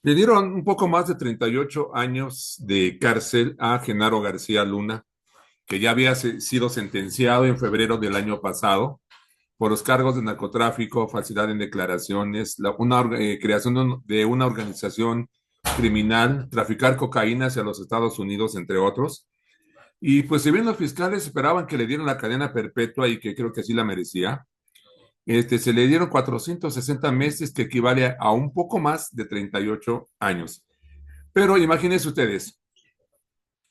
Le dieron un poco más de 38 años de cárcel a Genaro García Luna, que ya había sido sentenciado en febrero del año pasado por los cargos de narcotráfico, falsedad en declaraciones, creación de una organización criminal, traficar cocaína hacia los Estados Unidos, entre otros. Y pues si bien los fiscales esperaban que le dieran la cadena perpetua y que creo que así la merecía, se le dieron 460 meses, que equivale a un poco más de 38 años. Pero imagínense ustedes,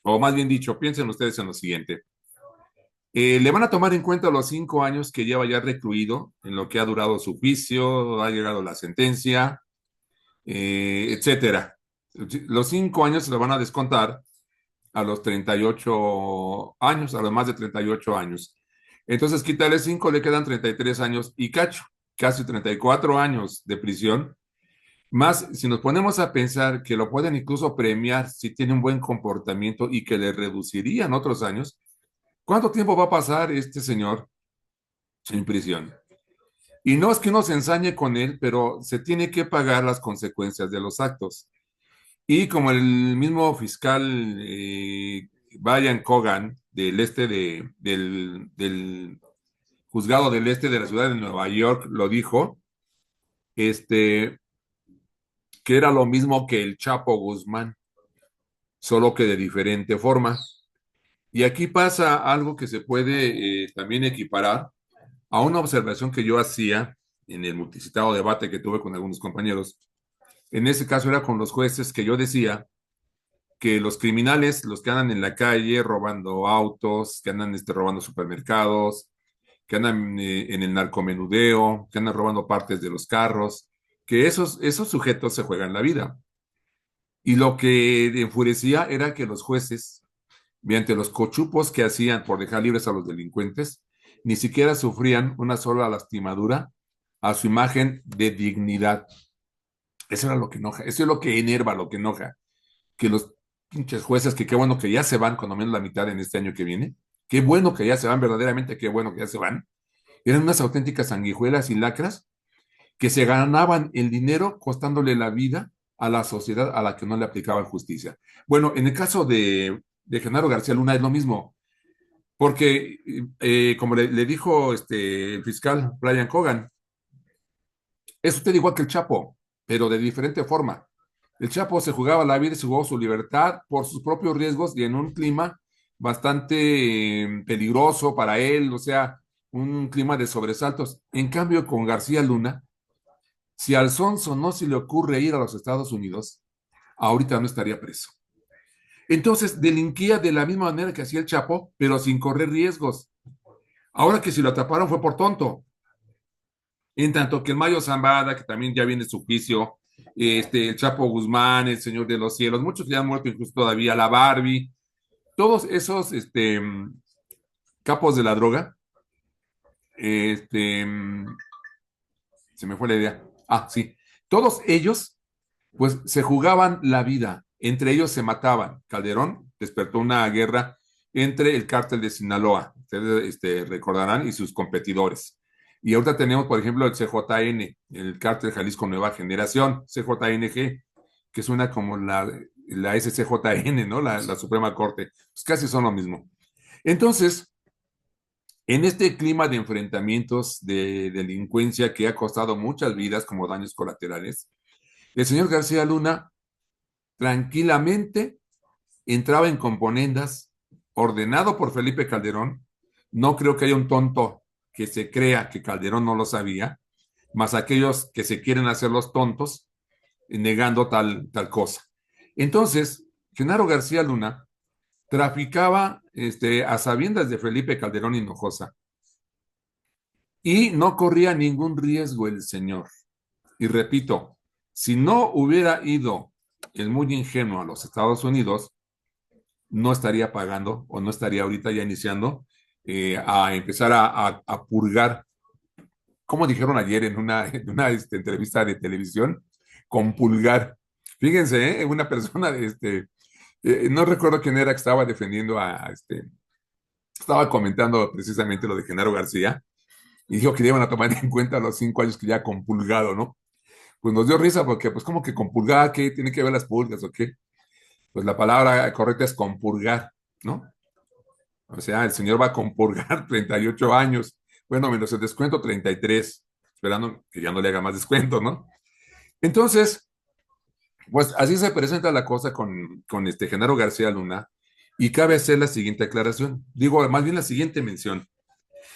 o más bien dicho, piensen ustedes en lo siguiente. Le van a tomar en cuenta los 5 años que lleva ya recluido, en lo que ha durado su juicio, ha llegado la sentencia, etcétera. Los 5 años se lo van a descontar a los 38 años, a los más de 38 años. Entonces, quítale 5, le quedan 33 años y cacho, casi 34 años de prisión. Más, si nos ponemos a pensar que lo pueden incluso premiar si tiene un buen comportamiento y que le reducirían otros años, ¿cuánto tiempo va a pasar este señor en prisión? Y no es que uno se ensañe con él, pero se tiene que pagar las consecuencias de los actos. Y como el mismo fiscal Brian Cogan del juzgado del este de la ciudad de Nueva York lo dijo, este, que era lo mismo que el Chapo Guzmán, solo que de diferente forma. Y aquí pasa algo que se puede también equiparar a una observación que yo hacía en el multicitado debate que tuve con algunos compañeros. En ese caso era con los jueces, que yo decía que los criminales, los que andan en la calle robando autos, que andan robando supermercados, que andan en el narcomenudeo, que andan robando partes de los carros, que esos sujetos se juegan la vida. Y lo que enfurecía era que los jueces, mediante los cochupos que hacían por dejar libres a los delincuentes, ni siquiera sufrían una sola lastimadura a su imagen de dignidad. Eso era lo que enoja, eso es lo que enerva, lo que enoja, que los pinches jueces, que qué bueno que ya se van, cuando menos la mitad en este año que viene, qué bueno que ya se van, verdaderamente qué bueno que ya se van, eran unas auténticas sanguijuelas y lacras que se ganaban el dinero costándole la vida a la sociedad a la que no le aplicaban justicia. Bueno, en el caso de Genaro García Luna es lo mismo, porque como le dijo el fiscal Brian Cogan, es usted igual que el Chapo, pero de diferente forma. El Chapo se jugaba la vida y se jugó su libertad por sus propios riesgos y en un clima bastante peligroso para él, o sea, un clima de sobresaltos. En cambio, con García Luna, si a Alfonso no se le ocurre ir a los Estados Unidos, ahorita no estaría preso. Entonces, delinquía de la misma manera que hacía el Chapo, pero sin correr riesgos. Ahora que si lo atraparon fue por tonto. En tanto que el Mayo Zambada, que también ya viene su juicio, el Chapo Guzmán, el Señor de los Cielos, muchos que ya han muerto incluso todavía, la Barbie, todos esos capos de la droga, este, se me fue la idea. Ah, sí. Todos ellos, pues, se jugaban la vida. Entre ellos se mataban. Calderón despertó una guerra entre el cártel de Sinaloa, ustedes recordarán, y sus competidores. Y ahorita tenemos, por ejemplo, el CJN, el cártel Jalisco Nueva Generación, CJNG, que suena como la SCJN, ¿no? La Suprema Corte. Pues casi son lo mismo. Entonces, en este clima de enfrentamientos de delincuencia que ha costado muchas vidas como daños colaterales, el señor García Luna tranquilamente entraba en componendas, ordenado por Felipe Calderón. No creo que haya un tonto que se crea que Calderón no lo sabía, más aquellos que se quieren hacer los tontos negando tal cosa. Entonces, Genaro García Luna traficaba a sabiendas de Felipe Calderón Hinojosa y no corría ningún riesgo el señor. Y repito, si no hubiera ido el muy ingenuo a los Estados Unidos, no estaría pagando o no estaría ahorita ya iniciando a empezar a purgar, como dijeron ayer en una entrevista de televisión, con pulgar. Fíjense, una persona no recuerdo quién era que estaba defendiendo estaba comentando precisamente lo de Genaro García y dijo que le iban a tomar en cuenta los 5 años que ya ha compulgado, ¿no? Pues nos dio risa porque, pues, como que compurgar, ¿qué tiene que ver las pulgas o qué? Pues la palabra correcta es compurgar, ¿no? O sea, el señor va a compurgar 38 años. Bueno, menos el descuento 33, esperando que ya no le haga más descuento, ¿no? Entonces, pues así se presenta la cosa con este Genaro García Luna y cabe hacer la siguiente aclaración, digo, más bien la siguiente mención.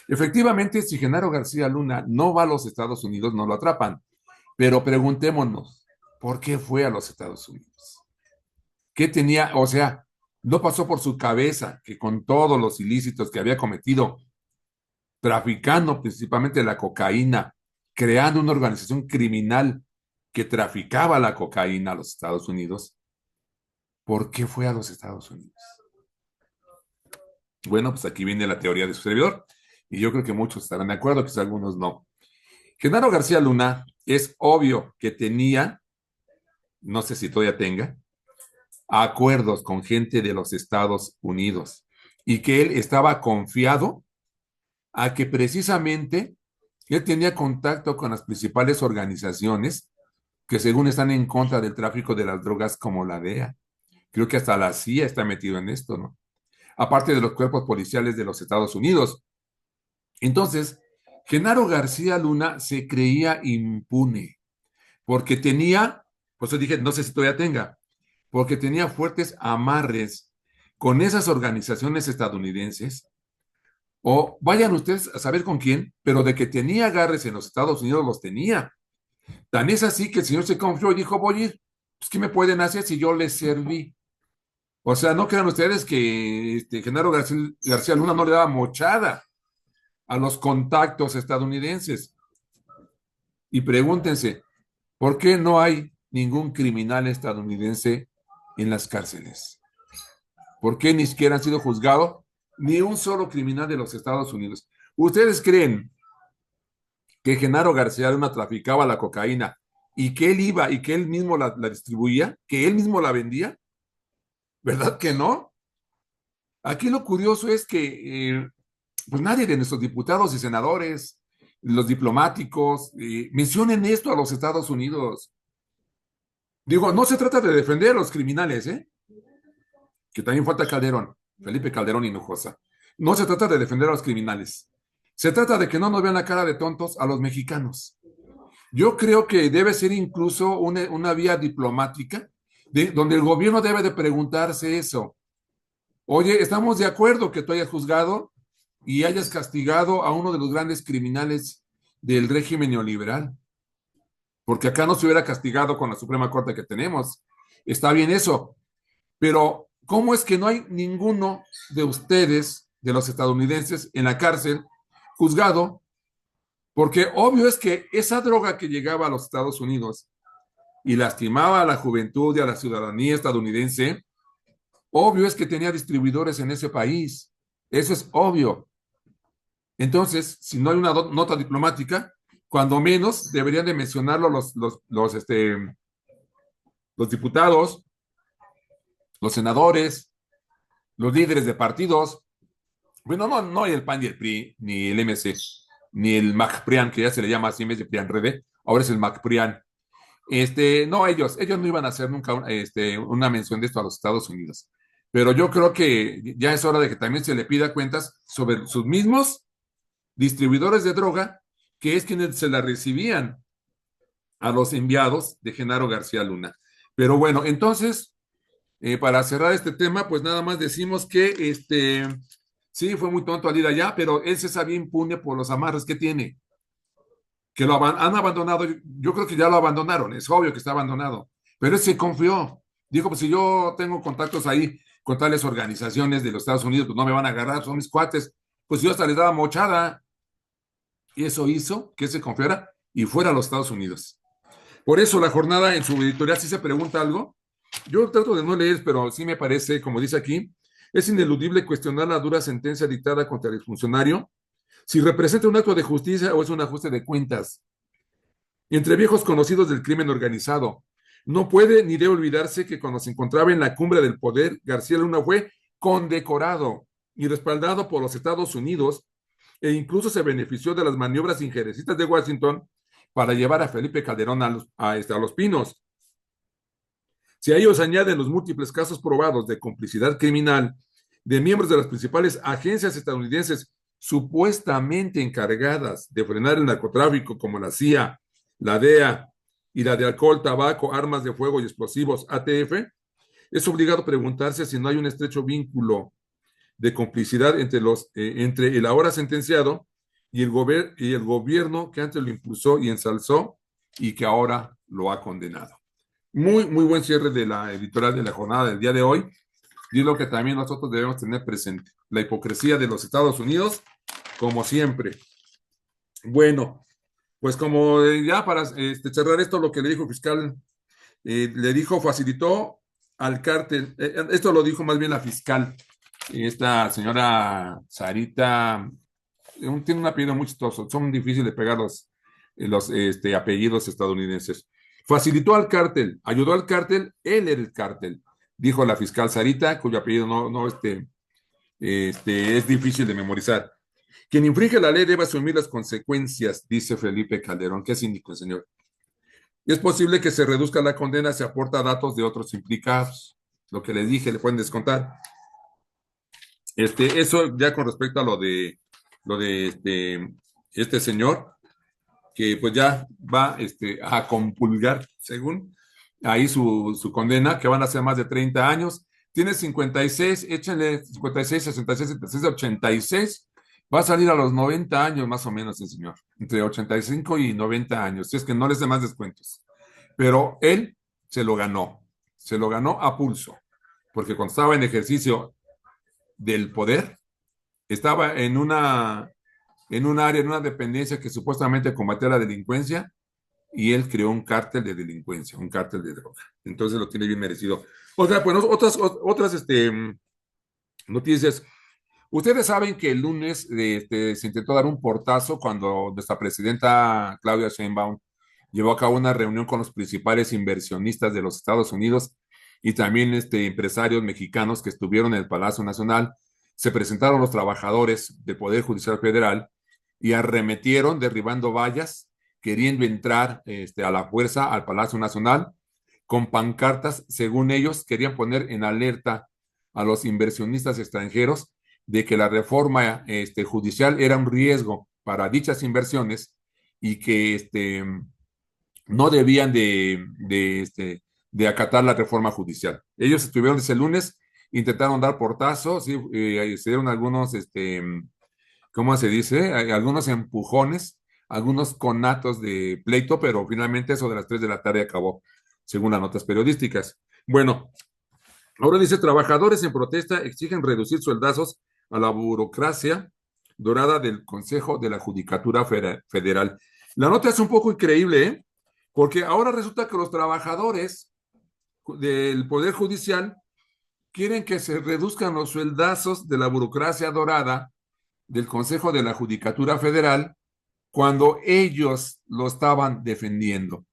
Efectivamente, si Genaro García Luna no va a los Estados Unidos, no lo atrapan, pero preguntémonos, ¿por qué fue a los Estados Unidos? ¿Qué tenía? O sea, no pasó por su cabeza que con todos los ilícitos que había cometido, traficando principalmente la cocaína, creando una organización criminal que traficaba la cocaína a los Estados Unidos, ¿por qué fue a los Estados Unidos? Bueno, pues aquí viene la teoría de su servidor, y yo creo que muchos estarán de acuerdo, quizás algunos no. Genaro García Luna es obvio que tenía, no sé si todavía tenga, acuerdos con gente de los Estados Unidos y que él estaba confiado a que precisamente él tenía contacto con las principales organizaciones que según están en contra del tráfico de las drogas como la DEA. Creo que hasta la CIA está metido en esto, ¿no? Aparte de los cuerpos policiales de los Estados Unidos. Entonces, Genaro García Luna se creía impune porque tenía, pues yo dije, no sé si todavía tenga, porque tenía fuertes amarres con esas organizaciones estadounidenses, o vayan ustedes a saber con quién, pero de que tenía agarres en los Estados Unidos los tenía. Tan es así que el señor se confió y dijo, voy a ir, pues ¿qué me pueden hacer si yo les serví? O sea, no crean ustedes que Genaro García Luna no le daba mochada a los contactos estadounidenses. Y pregúntense, ¿por qué no hay ningún criminal estadounidense en las cárceles? ¿Por qué ni siquiera han sido juzgados ni un solo criminal de los Estados Unidos? ¿Ustedes creen que Genaro García Luna traficaba la cocaína y que él iba y que él mismo la distribuía, que él mismo la vendía? ¿Verdad que no? Aquí lo curioso es que pues nadie de nuestros diputados y senadores, los diplomáticos, mencionen esto a los Estados Unidos. Digo, no se trata de defender a los criminales, ¿eh? Que también falta Calderón, Felipe Calderón Hinojosa. No se trata de defender a los criminales. Se trata de que no nos vean la cara de tontos a los mexicanos. Yo creo que debe ser incluso una vía diplomática donde el gobierno debe de preguntarse eso. Oye, ¿estamos de acuerdo que tú hayas juzgado y hayas castigado a uno de los grandes criminales del régimen neoliberal? Porque acá no se hubiera castigado con la Suprema Corte que tenemos. Está bien eso, pero ¿cómo es que no hay ninguno de ustedes, de los estadounidenses, en la cárcel, juzgado? Porque obvio es que esa droga que llegaba a los Estados Unidos y lastimaba a la juventud y a la ciudadanía estadounidense, obvio es que tenía distribuidores en ese país. Eso es obvio. Entonces, si no hay una nota diplomática, cuando menos deberían de mencionarlo los diputados, los senadores, los líderes de partidos. Bueno, no el PAN y el PRI, ni el MC, ni el MACPRIAN, que ya se le llama así en vez de PRIAN-RD, ahora es el MACPRIAN. No, ellos no iban a hacer nunca una mención de esto a los Estados Unidos. Pero yo creo que ya es hora de que también se le pida cuentas sobre sus mismos distribuidores de droga, que es quienes se la recibían a los enviados de Genaro García Luna. Pero bueno, entonces, para cerrar este tema, pues nada más decimos que sí, fue muy tonto al ir allá, pero él se sabía impune por los amarres que tiene, que han abandonado, yo creo que ya lo abandonaron, es obvio que está abandonado, pero él se confió, dijo, pues si yo tengo contactos ahí con tales organizaciones de los Estados Unidos, pues no me van a agarrar, son mis cuates, pues yo hasta les daba mochada, y eso hizo que se confiara y fuera a los Estados Unidos. Por eso la jornada en su editorial sí se pregunta algo, yo trato de no leer, pero sí me parece, como dice aquí, es ineludible cuestionar la dura sentencia dictada contra el funcionario si representa un acto de justicia o es un ajuste de cuentas. Entre viejos conocidos del crimen organizado, no puede ni debe olvidarse que cuando se encontraba en la cumbre del poder, García Luna fue condecorado y respaldado por los Estados Unidos e incluso se benefició de las maniobras injerencistas de Washington para llevar a Felipe Calderón a Los Pinos. Si a ellos añaden los múltiples casos probados de complicidad criminal de miembros de las principales agencias estadounidenses supuestamente encargadas de frenar el narcotráfico, como la CIA, la DEA y la de alcohol, tabaco, armas de fuego y explosivos, ATF, es obligado preguntarse si no hay un estrecho vínculo de complicidad entre el ahora sentenciado y y el gobierno que antes lo impulsó y ensalzó y que ahora lo ha condenado. Muy, muy buen cierre de la editorial de la jornada del día de hoy. Y es lo que también nosotros debemos tener presente. La hipocresía de los Estados Unidos, como siempre. Bueno, pues como ya para cerrar esto, lo que le dijo el fiscal, le dijo, facilitó al cártel, esto lo dijo más bien la fiscal, esta señora Sarita, tiene un apellido muy chistoso, son difíciles de pegar los apellidos estadounidenses. Facilitó al cártel, ayudó al cártel, él era el cártel, dijo la fiscal Sarita, cuyo apellido es difícil de memorizar. Quien infringe la ley debe asumir las consecuencias, dice Felipe Calderón. Qué cínico, señor. Es posible que se reduzca la condena si aporta datos de otros implicados. Lo que les dije, le pueden descontar. Eso ya con respecto a lo de este señor, que pues ya va a compulgar, según ahí su condena, que van a ser más de 30 años. Tiene 56, échenle 56, 66, 76, 86. Va a salir a los 90 años más o menos el señor, entre 85 y 90 años, si es que no les dé más descuentos. Pero él se lo ganó a pulso, porque cuando estaba en ejercicio del poder, estaba en un área, en una dependencia que supuestamente combatía la delincuencia, y él creó un cártel de delincuencia, un cártel de droga. Entonces lo tiene bien merecido. Pues otras noticias. Ustedes saben que el lunes se intentó dar un portazo cuando nuestra presidenta Claudia Sheinbaum llevó a cabo una reunión con los principales inversionistas de los Estados Unidos y también empresarios mexicanos que estuvieron en el Palacio Nacional. Se presentaron los trabajadores del Poder Judicial Federal y arremetieron derribando vallas, queriendo entrar a la fuerza al Palacio Nacional con pancartas. Según ellos, querían poner en alerta a los inversionistas extranjeros de que la reforma judicial era un riesgo para dichas inversiones y que no debían de acatar la reforma judicial. Ellos estuvieron ese lunes, intentaron dar portazos, ¿sí? Se dieron algunos, ¿cómo se dice? Algunos empujones, algunos conatos de pleito, pero finalmente eso de las 3 de la tarde acabó, según las notas periodísticas. Bueno, ahora dice, trabajadores en protesta exigen reducir sueldazos a la burocracia dorada del Consejo de la Judicatura Federal. La nota es un poco increíble, ¿eh? Porque ahora resulta que los trabajadores del Poder Judicial quieren que se reduzcan los sueldazos de la burocracia dorada del Consejo de la Judicatura Federal cuando ellos lo estaban defendiendo.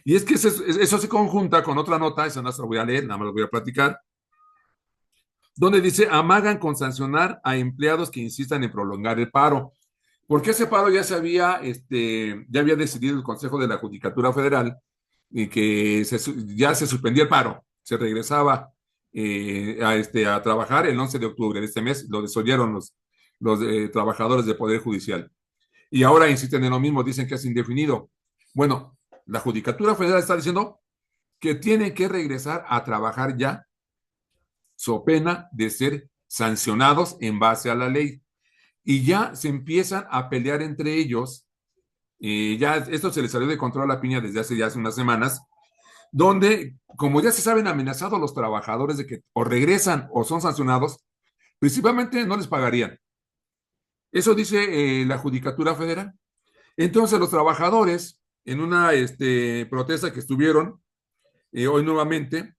Y es que eso se conjunta con otra nota, esa no la voy a leer, nada más lo voy a platicar, donde dice, amagan con sancionar a empleados que insistan en prolongar el paro. Porque ese paro ya había decidido el Consejo de la Judicatura Federal y que ya se suspendía el paro, se regresaba a trabajar el 11 de octubre de este mes, lo desoyeron los trabajadores del Poder Judicial. Y ahora insisten en lo mismo, dicen que es indefinido. Bueno, la Judicatura Federal está diciendo que tienen que regresar a trabajar ya, so pena de ser sancionados en base a la ley. Y ya se empiezan a pelear entre ellos. Ya esto se les salió de control a la piña desde hace ya unas semanas, donde, como ya se saben amenazados los trabajadores de que o regresan o son sancionados, principalmente no les pagarían. Eso dice la Judicatura Federal. Entonces los trabajadores, en una protesta que estuvieron hoy nuevamente,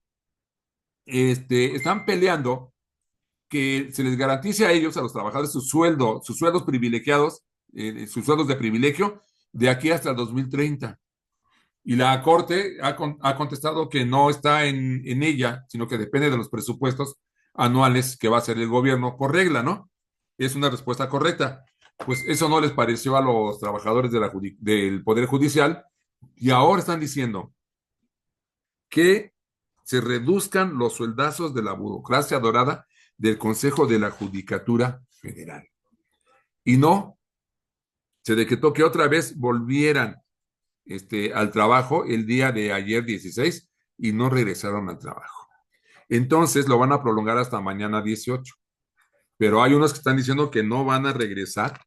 están peleando que se les garantice a ellos, a los trabajadores, sus sueldos privilegiados, sus sueldos de privilegio, de aquí hasta el 2030. Y la Corte ha contestado que no está en ella, sino que depende de los presupuestos anuales que va a hacer el gobierno por regla, ¿no? Es una respuesta correcta. Pues eso no les pareció a los trabajadores del Poder Judicial y ahora están diciendo que se reduzcan los sueldazos de la burocracia dorada del Consejo de la Judicatura Federal. Y no, se decretó que otra vez volvieran al trabajo el día de ayer 16 y no regresaron al trabajo. Entonces lo van a prolongar hasta mañana 18. Pero hay unos que están diciendo que no van a regresar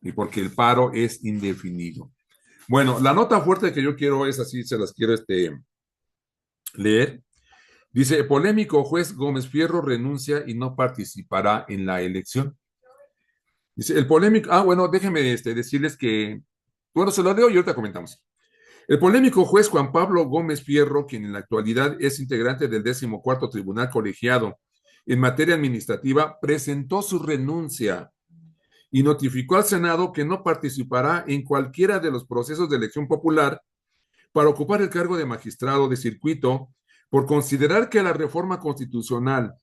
y porque el paro es indefinido. Bueno, la nota fuerte que yo quiero es así, se las quiero leer. Dice, polémico juez Gómez Fierro renuncia y no participará en la elección. Dice, el polémico, bueno, déjenme decirles que, bueno, se lo leo y ahorita comentamos. El polémico juez Juan Pablo Gómez Fierro, quien en la actualidad es integrante del 14º Tribunal Colegiado en materia administrativa, presentó su renuncia y notificó al Senado que no participará en cualquiera de los procesos de elección popular para ocupar el cargo de magistrado de circuito por considerar que la reforma constitucional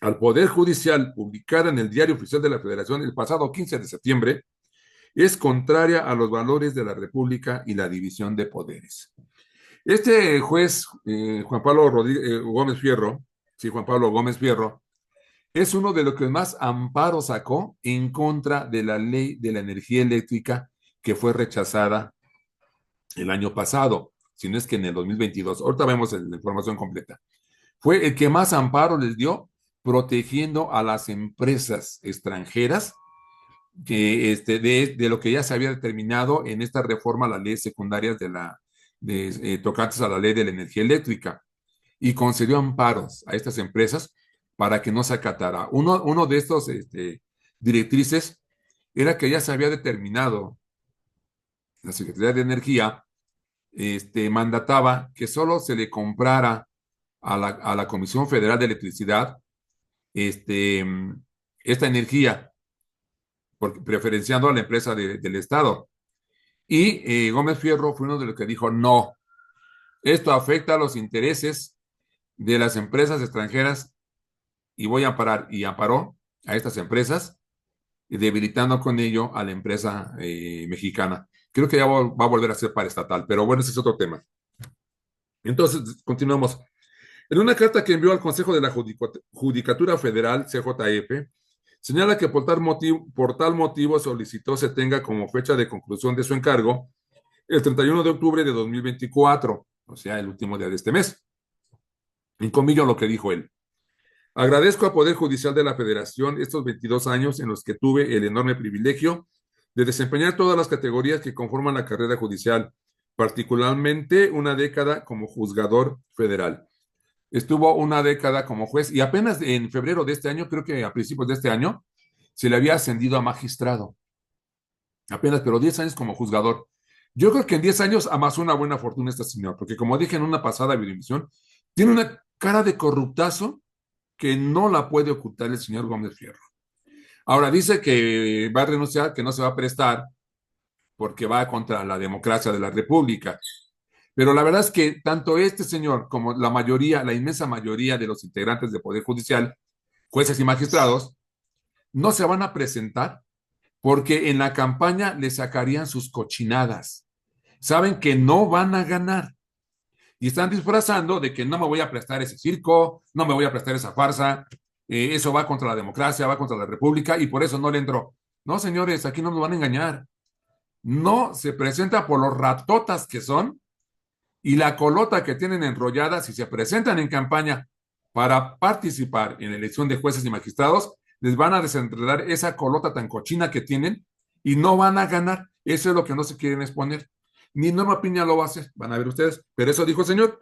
al Poder Judicial, publicada en el Diario Oficial de la Federación el pasado 15 de septiembre, es contraria a los valores de la República y la división de poderes. Este juez, Juan Pablo Gómez Fierro, sí, Juan Pablo Gómez Fierro, es uno de los que más amparo sacó en contra de la ley de la energía eléctrica que fue rechazada el año pasado, si no es que en el 2022. Ahorita vemos la información completa. Fue el que más amparo les dio protegiendo a las empresas extranjeras que, de lo que ya se había determinado en esta reforma a las leyes secundarias tocantes a la ley de la energía eléctrica y concedió amparos a estas empresas para que no se acatara. Uno de estos directrices era que ya se había determinado, la Secretaría de Energía mandataba que solo se le comprara a la Comisión Federal de Electricidad esta energía, preferenciando a la empresa del Estado. Y Gómez Fierro fue uno de los que dijo, no, esto afecta a los intereses de las empresas extranjeras y voy a amparar. Y amparó a estas empresas, debilitando con ello a la empresa mexicana. Creo que ya va a volver a ser paraestatal, pero bueno, ese es otro tema. Entonces, continuamos. En una carta que envió al Consejo de la Judicatura Federal, CJF, señala que por tal motivo solicitó se tenga como fecha de conclusión de su encargo el 31 de octubre de 2024, o sea, el último día de este mes. En comillo lo que dijo él. Agradezco al Poder Judicial de la Federación estos 22 años en los que tuve el enorme privilegio de desempeñar todas las categorías que conforman la carrera judicial, particularmente una década como juzgador federal. Estuvo una década como juez y apenas en febrero de este año, creo que a principios de este año, se le había ascendido a magistrado. Apenas, pero 10 años como juzgador. Yo creo que en 10 años amasó una buena fortuna este señor, porque como dije en una pasada videomisión, tiene una cara de corruptazo que no la puede ocultar el señor Gómez Fierro. Ahora dice que va a renunciar, que no se va a prestar, porque va contra la democracia de la República. Pero la verdad es que tanto este señor como la mayoría, la inmensa mayoría de los integrantes del Poder Judicial, jueces y magistrados, no se van a presentar porque en la campaña le sacarían sus cochinadas. Saben que no van a ganar y están disfrazando de que no me voy a prestar ese circo, no me voy a prestar esa farsa, eso va contra la democracia, va contra la república y por eso no le entró. No, señores, aquí no nos van a engañar. No se presenta por los ratotas que son y la colota que tienen enrollada si se presentan en campaña para participar en la elección de jueces y magistrados, les van a desenredar esa colota tan cochina que tienen y no van a ganar. Eso es lo que no se quieren exponer. Ni Norma Piña lo va a hacer, van a ver ustedes. Pero eso dijo el señor.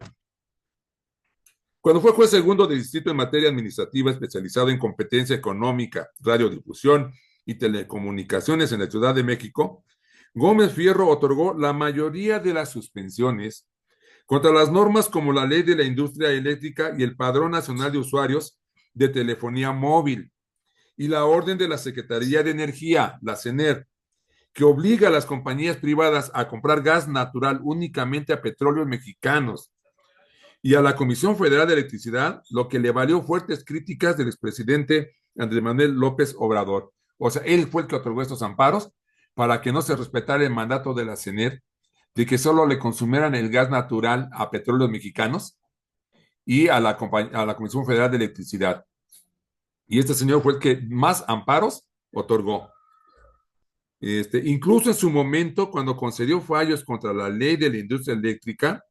Cuando fue juez segundo de distrito en materia administrativa especializado en competencia económica, radiodifusión y telecomunicaciones en la Ciudad de México, Gómez Fierro otorgó la mayoría de las suspensiones contra las normas como la Ley de la Industria Eléctrica y el Padrón Nacional de Usuarios de Telefonía Móvil y la Orden de la Secretaría de Energía, la CENER, que obliga a las compañías privadas a comprar gas natural únicamente a petróleos mexicanos y a la Comisión Federal de Electricidad, lo que le valió fuertes críticas del expresidente Andrés Manuel López Obrador. O sea, él fue el que otorgó estos amparos para que no se respetara el mandato de la CENER de que solo le consumieran el gas natural a petróleos mexicanos y a la Comisión Federal de Electricidad. Y este señor fue el que más amparos otorgó. Incluso en su momento, cuando concedió fallos contra la ley de la industria eléctrica,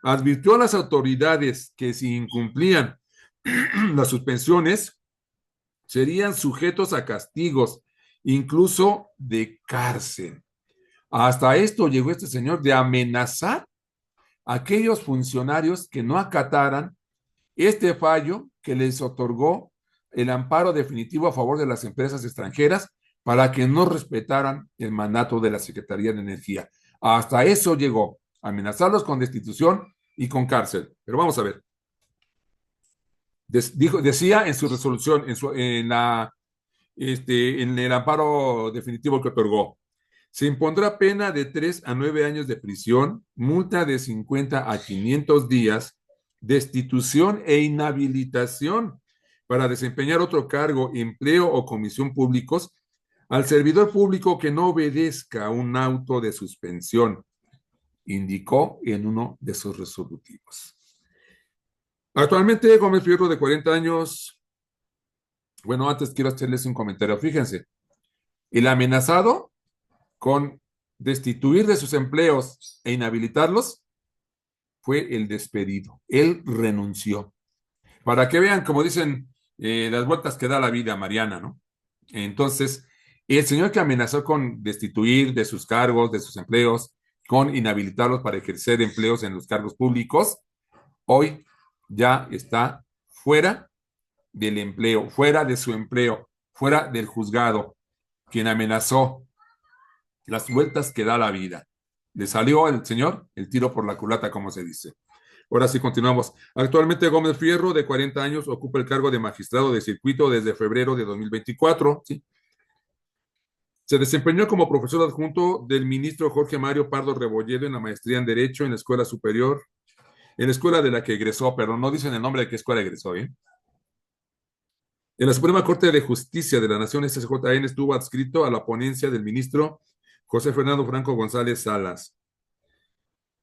advirtió a las autoridades que si incumplían las suspensiones, serían sujetos a castigos, incluso de cárcel. Hasta esto llegó este señor de amenazar a aquellos funcionarios que no acataran este fallo que les otorgó el amparo definitivo a favor de las empresas extranjeras para que no respetaran el mandato de la Secretaría de Energía. Hasta eso llegó, amenazarlos con destitución y con cárcel. Pero vamos a ver. Decía en su resolución, en el amparo definitivo que otorgó, se impondrá pena de 3 a 9 años de prisión, multa de 50 a 500 días, destitución e inhabilitación para desempeñar otro cargo, empleo o comisión públicos al servidor público que no obedezca un auto de suspensión, indicó en uno de sus resolutivos. Actualmente, Gómez Fierro, de 40 años, bueno, antes quiero hacerles un comentario. Fíjense, el amenazado con destituir de sus empleos e inhabilitarlos fue el despedido. Él renunció. Para que vean, como dicen, las vueltas que da la vida, Mariana, ¿no? Entonces, el señor que amenazó con destituir de sus cargos, de sus empleos, con inhabilitarlos para ejercer empleos en los cargos públicos, hoy ya está fuera del empleo, fuera de su empleo, fuera del juzgado, quien amenazó las vueltas que da la vida. Le salió al señor el tiro por la culata, como se dice. Ahora sí, continuamos. Actualmente Gómez Fierro, de 40 años, ocupa el cargo de magistrado de circuito desde febrero de 2024. ¿Sí? Se desempeñó como profesor adjunto del ministro Jorge Mario Pardo Rebolledo en la maestría en Derecho en la Escuela Superior, en la escuela de la que egresó, pero no dicen el nombre de qué escuela egresó, ¿eh? En la Suprema Corte de Justicia de la Nación, SJN, estuvo adscrito a la ponencia del ministro José Fernando Franco González Salas.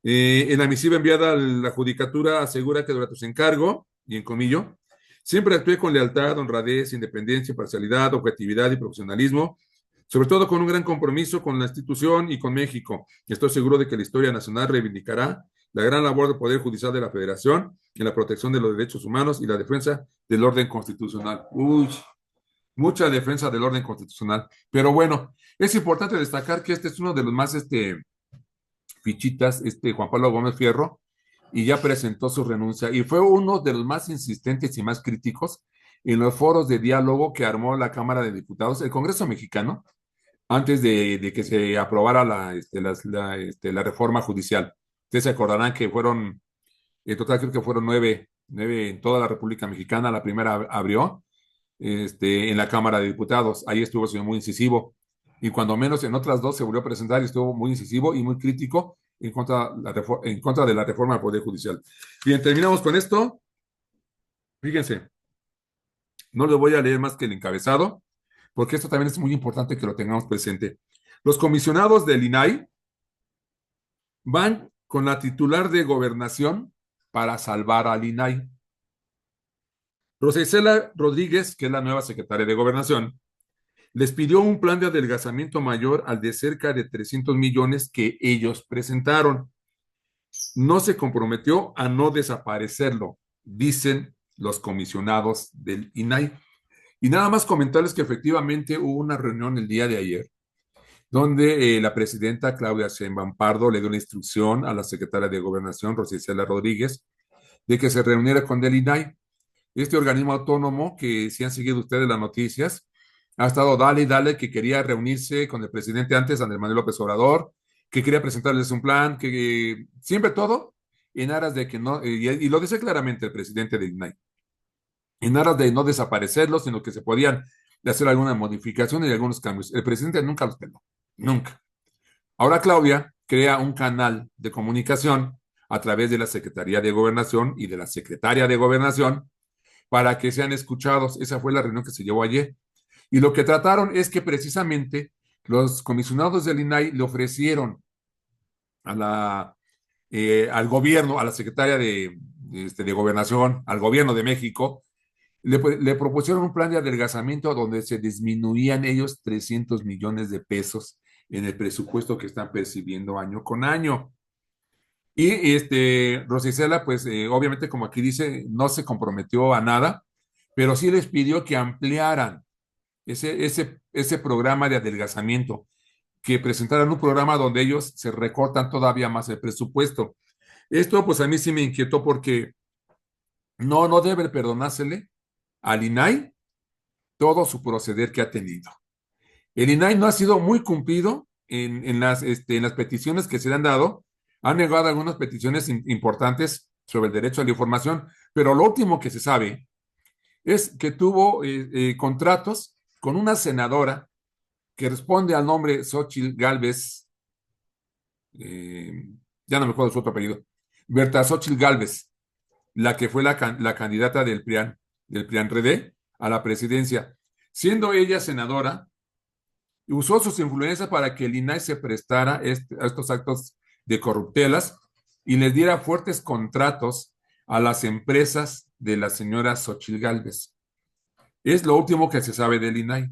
En la misiva enviada a la Judicatura asegura que durante su encargo, y en comillo, siempre actué con lealtad, honradez, independencia, imparcialidad, objetividad y profesionalismo, sobre todo con un gran compromiso con la institución y con México. Estoy seguro de que la historia nacional reivindicará la gran labor del Poder Judicial de la Federación en la protección de los derechos humanos y la defensa del orden constitucional. Uy, mucha defensa del orden constitucional. Pero bueno, es importante destacar que este es uno de los más fichitas, Juan Pablo Gómez Fierro, y ya presentó su renuncia. Y fue uno de los más insistentes y más críticos en los foros de diálogo que armó la Cámara de Diputados, el Congreso mexicano, antes de que se aprobara la reforma judicial. Ustedes se acordarán que fueron, en total creo que fueron nueve en toda la República Mexicana. La primera abrió en la Cámara de Diputados. Ahí estuvo el señor muy incisivo. Y cuando menos en otras dos se volvió a presentar y estuvo muy incisivo y muy crítico en contra de la reforma del Poder Judicial. Bien, terminamos con esto. Fíjense, no les voy a leer más que el encabezado, porque esto también es muy importante que lo tengamos presente. Los comisionados del INAI van con la titular de gobernación para salvar al INAI. Rosa Isela Rodríguez, que es la nueva secretaria de gobernación, les pidió un plan de adelgazamiento mayor al de cerca de 300 millones que ellos presentaron. No se comprometió a no desaparecerlo, dicen los comisionados del INAI. Y nada más comentarles que efectivamente hubo una reunión el día de ayer, donde la presidenta Claudia Sheinbaum Pardo le dio una instrucción a la secretaria de Gobernación, Rosa Isela Rodríguez, de que se reuniera con el INAI, este organismo autónomo que, si han seguido ustedes las noticias, ha estado dale y dale, que quería reunirse con el presidente antes, Andrés Manuel López Obrador, que quería presentarles un plan, que siempre todo en aras de que no, y lo dice claramente el presidente de INAI, en aras de no desaparecerlos, sino que se podían hacer alguna modificación y algunos cambios. El presidente nunca los peló, nunca. Ahora Claudia crea un canal de comunicación a través de la Secretaría de Gobernación y de la Secretaria de Gobernación para que sean escuchados. Esa fue la reunión que se llevó ayer. Y lo que trataron es que precisamente los comisionados del INAI le ofrecieron a al gobierno, a la secretaria de Gobernación, al gobierno de México, le propusieron un plan de adelgazamiento donde se disminuían ellos 300 millones de pesos en el presupuesto que están percibiendo año con año. Y Rosicela, pues obviamente, como aquí dice, no se comprometió a nada, pero sí les pidió que ampliaran ese programa de adelgazamiento, que presentaran un programa donde ellos se recortan todavía más el presupuesto. Esto, pues a mí sí me inquietó porque no debe perdonársele al INAI todo su proceder que ha tenido. El INAI no ha sido muy cumplido en las peticiones que se le han dado. Han negado algunas peticiones importantes sobre el derecho a la información, pero lo último que se sabe es que tuvo contratos con una senadora que responde al nombre Xochitl Gálvez, eh, ya no me acuerdo su otro apellido, Berta Xochitl Gálvez, la que fue la candidata del PRIAN-RD a la presidencia. Siendo ella senadora, usó sus influencias para que el INAI se prestara a estos actos de corruptelas y les diera fuertes contratos a las empresas de la señora Xochitl Gálvez. Es lo último que se sabe del INAI.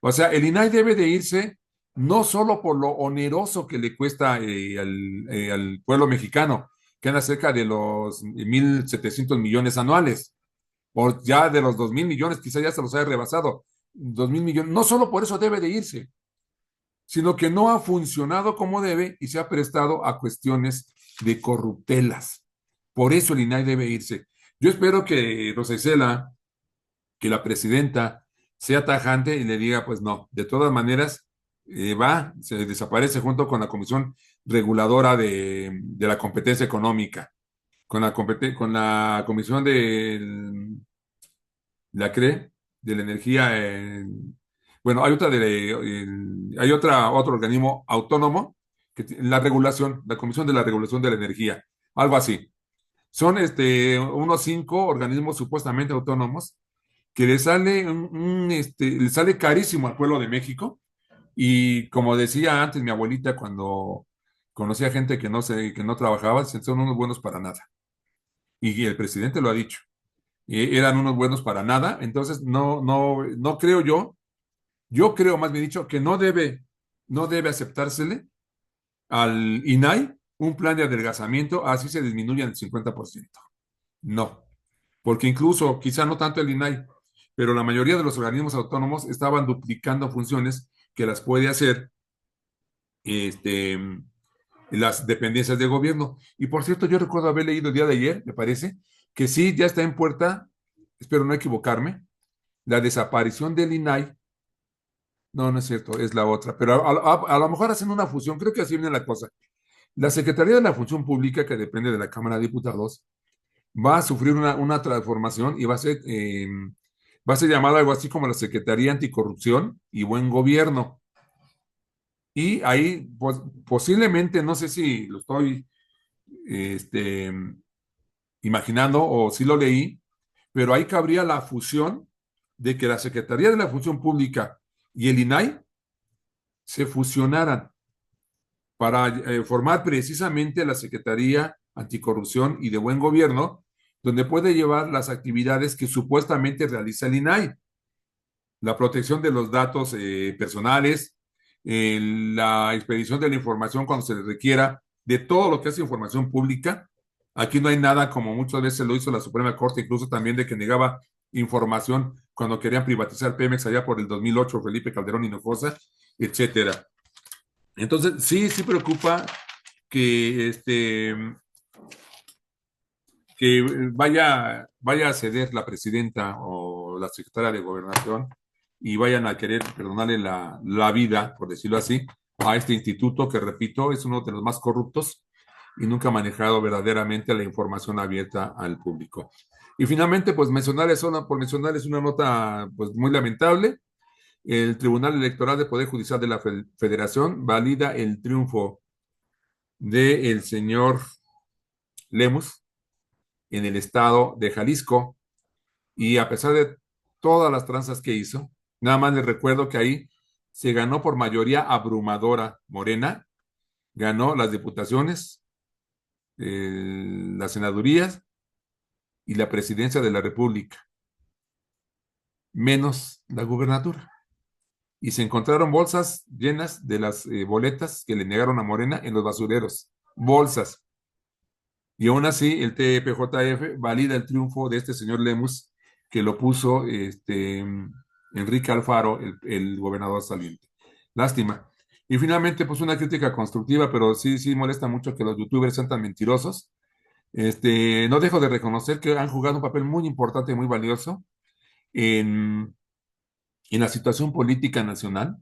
O sea, el INAI debe de irse no solo por lo oneroso que le cuesta al pueblo mexicano, que anda cerca de los 1,700 millones anuales, o ya de los 2,000 millones, quizás ya se los haya rebasado, 2,000 millones, no solo por eso debe de irse, sino que no ha funcionado como debe y se ha prestado a cuestiones de corruptelas. Por eso el INAI debe irse. Yo espero que Rosa Isela, que la presidenta, sea tajante y le diga, pues no, de todas maneras, se desaparece junto con la Comisión Reguladora de la Competencia Económica, con la Comisión de la CRE, de la Energía. Bueno, hay otro organismo autónomo, la regulación, la Comisión de la Regulación de la Energía, algo así. Son unos 5 organismos supuestamente autónomos que le sale carísimo al pueblo de México. Y como decía antes mi abuelita cuando conocía gente que no trabajaba, son unos buenos para nada. Y el presidente lo ha dicho. Eran unos buenos para nada. Entonces, no creo yo creo más bien dicho que no debe aceptársele al INAI un plan de adelgazamiento, así se disminuye el 50%. No, porque incluso, quizá no tanto el INAI, pero la mayoría de los organismos autónomos estaban duplicando funciones que las puede hacer este, las dependencias de gobierno. Y por cierto, yo recuerdo haber leído el día de ayer, me parece, que sí, ya está en puerta, espero no equivocarme, la desaparición del INAI. No, no es cierto, es la otra, pero a lo mejor hacen una fusión, creo que así viene la cosa. La Secretaría de la Función Pública, que depende de la Cámara de Diputados, va a sufrir una transformación y va a ser llamada algo así como la Secretaría Anticorrupción y Buen Gobierno. Y ahí pues, posiblemente, no sé si lo estoy este, imaginando o si lo leí, pero ahí cabría la fusión de que la Secretaría de la Función Pública y el INAI se fusionaran para formar precisamente la Secretaría Anticorrupción y de Buen Gobierno, donde puede llevar las actividades que supuestamente realiza el INAI, la protección de los datos personales, la expedición de la información cuando se le requiera, de todo lo que es información pública. Aquí no hay nada como muchas veces lo hizo la Suprema Corte, incluso también de que negaba información cuando querían privatizar Pemex allá por el 2008, Felipe Calderón Hinojosa, etcétera. Entonces, sí preocupa que vaya a ceder la presidenta o la secretaria de Gobernación y vayan a querer perdonarle la vida, por decirlo así, a este instituto que, repito, es uno de los más corruptos y nunca ha manejado verdaderamente la información abierta al público. Y finalmente, pues mencionarles una nota pues muy lamentable. El Tribunal Electoral del Poder Judicial de la Federación valida el triunfo del señor Lemus en el estado de Jalisco, y a pesar de todas las tranzas que hizo, Nada más les recuerdo que ahí se ganó por mayoría abrumadora. Morena ganó las diputaciones, las senadurías y la presidencia de la República, menos la gubernatura. Y se encontraron bolsas llenas de las boletas que le negaron a Morena en los basureros. Bolsas. Y aún así, el TPJF valida el triunfo de este señor Lemus, que lo puso Enrique Alfaro, el gobernador saliente. Lástima. Y finalmente, pues una crítica constructiva, pero sí, sí molesta mucho que los youtubers sean tan mentirosos. No dejo de reconocer que han jugado un papel muy importante y muy valioso en, en la situación política nacional,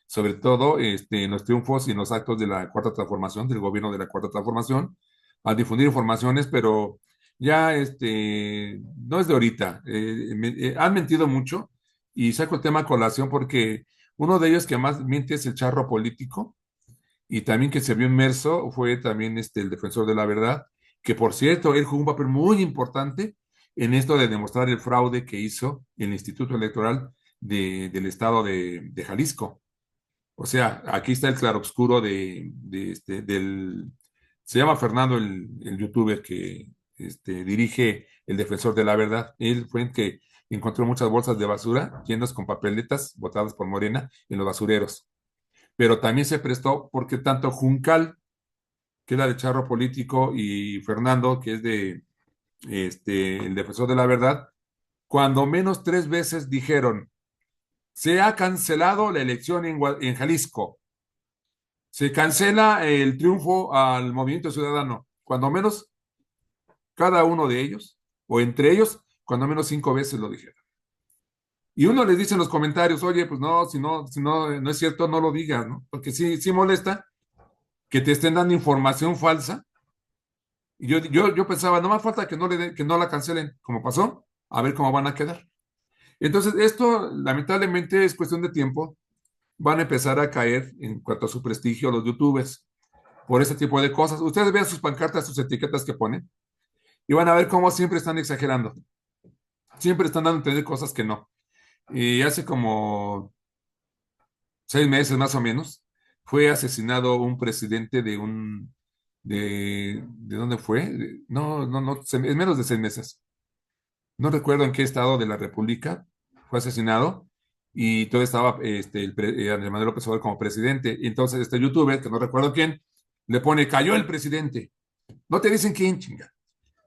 sobre todo en los triunfos y en los actos de la Cuarta Transformación, del gobierno de la Cuarta Transformación, al difundir informaciones, pero ya no es de ahorita. Han mentido mucho y saco el tema a colación porque uno de ellos que más miente es el charro político y también que se vio inmerso fue también el defensor de la verdad, que por cierto, él jugó un papel muy importante en esto de demostrar el fraude que hizo el Instituto Electoral del Estado de Jalisco. O sea, aquí está el claroscuro se llama Fernando el youtuber que dirige el Defensor de la Verdad. Él fue el que encontró muchas bolsas de basura llenas con papeletas botadas por Morena en los basureros. Pero también se prestó porque tanto Juncal, que era de charro político, y Fernando, que es de el Defensor de la Verdad, cuando menos 3 veces dijeron, se ha cancelado la elección en Jalisco. Se cancela el triunfo al Movimiento Ciudadano, cuando menos cada uno de ellos, o entre ellos, cuando menos 5 veces lo dijeron. Y uno les dice en los comentarios, oye, pues no, si no, no es cierto, no lo digas, ¿no? Porque sí, sí molesta que te estén dando información falsa. Y yo pensaba, no más falta que que no la cancelen, como pasó, a ver cómo van a quedar. Entonces, esto lamentablemente es cuestión de tiempo. Van a empezar a caer en cuanto a su prestigio los youtubers por ese tipo de cosas. Ustedes vean sus pancartas, sus etiquetas que ponen y van a ver cómo siempre están exagerando. Siempre están dando a entender cosas que no. Y hace como 6 meses más o menos fue asesinado un presidente ¿de dónde fue? No, no, no, es menos de 6 meses. No recuerdo en qué estado de la República fue asesinado y todo estaba Andrés Manuel López Obrador como presidente. Y entonces este youtuber, que no recuerdo quién, le pone, cayó el presidente. No te dicen quién, chinga.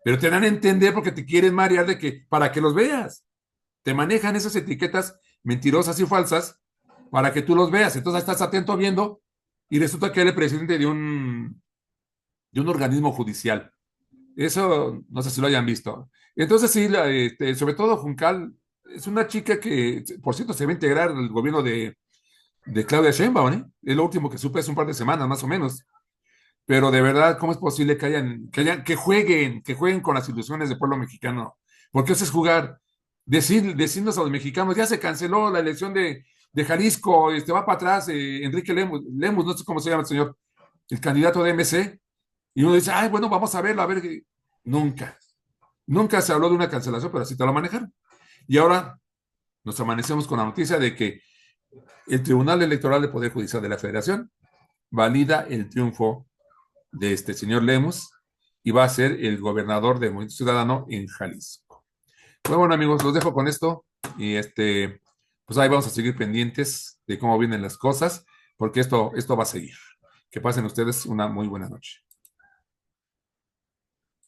Pero te dan a entender porque te quieren marear de que, para que los veas. Te manejan esas etiquetas mentirosas y falsas para que tú los veas. Entonces estás atento viendo y resulta que eres presidente de un organismo judicial. Eso no sé si lo hayan visto. Entonces sí, sobre todo Juncal es una chica que, por cierto, se va a integrar al gobierno de Claudia Sheinbaum, ¿eh? Es lo último que supe hace un par de semanas, más o menos. Pero de verdad, ¿cómo es posible que jueguen con las ilusiones del pueblo mexicano? Porque eso es jugar. Decirnos a los mexicanos, ya se canceló la elección de Jalisco, va para atrás, Enrique Lemus, no sé cómo se llama el señor, el candidato de MC, y uno dice, ay, bueno, vamos a verlo, a ver. Nunca, nunca se habló de una cancelación, pero así te lo manejaron. Y ahora nos amanecemos con la noticia de que el Tribunal Electoral del Poder Judicial de la Federación valida el triunfo de este señor Lemus y va a ser el gobernador de Movimiento Ciudadano en Jalisco. Bueno, amigos, los dejo con esto y pues ahí vamos a seguir pendientes de cómo vienen las cosas, porque esto va a seguir. Que pasen ustedes una muy buena noche.